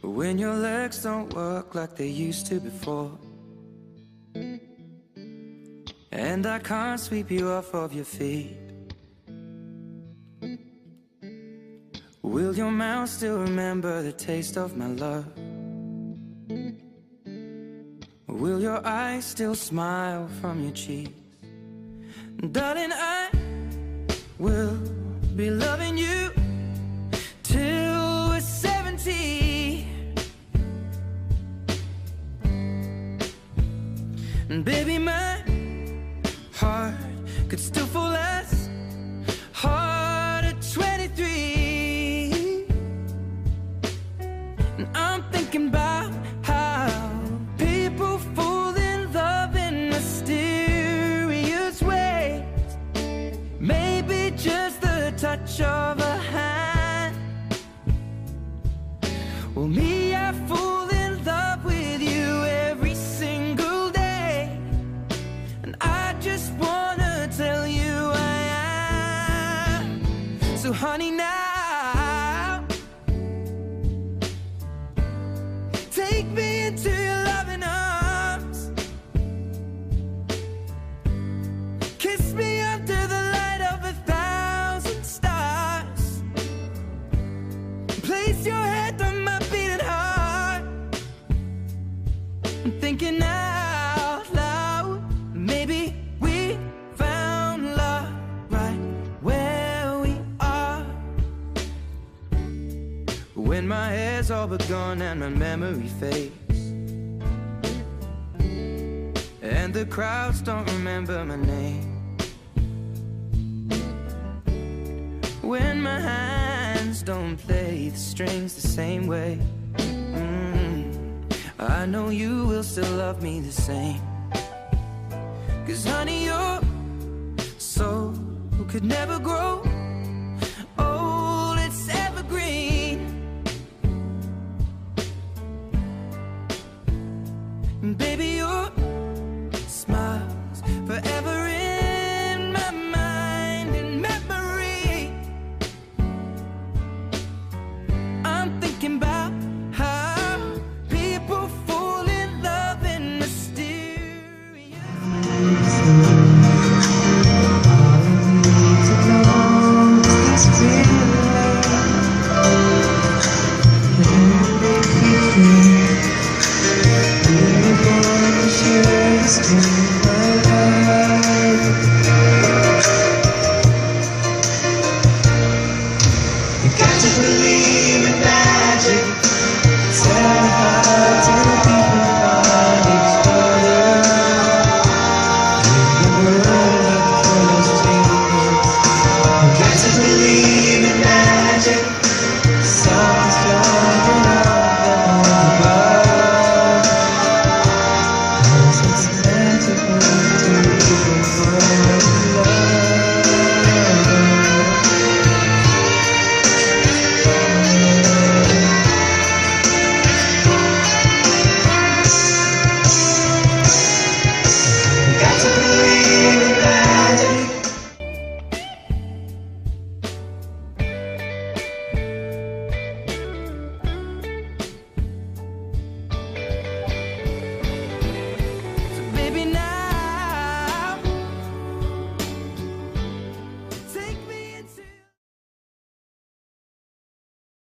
When your legs don't work like they used to before, and I can't sweep you off of your feet, will your mouth still remember the taste of my love? Will your eyes still smile from your cheeks? Darling, I will be loving you till we're 70. And baby, my heart could still fall as hard at 23. And I'm thinking about how people fall in love in mysterious ways. Maybe just the touch of a hand. Well, me, I fall in love with you every single day, and I just wanna tell you I am. So honey, now take me into your loving arms. Kiss me under the light of 1,000 stars. Place your head on my beating heart. I'm thinking out loud, maybe we found love right where we are. When my hair's all but gone and my memory fades, and the crowds don't remember my name, when my hands don't play the strings the same way, I know you will still love me the same. 'Cause honey, your soul could never grow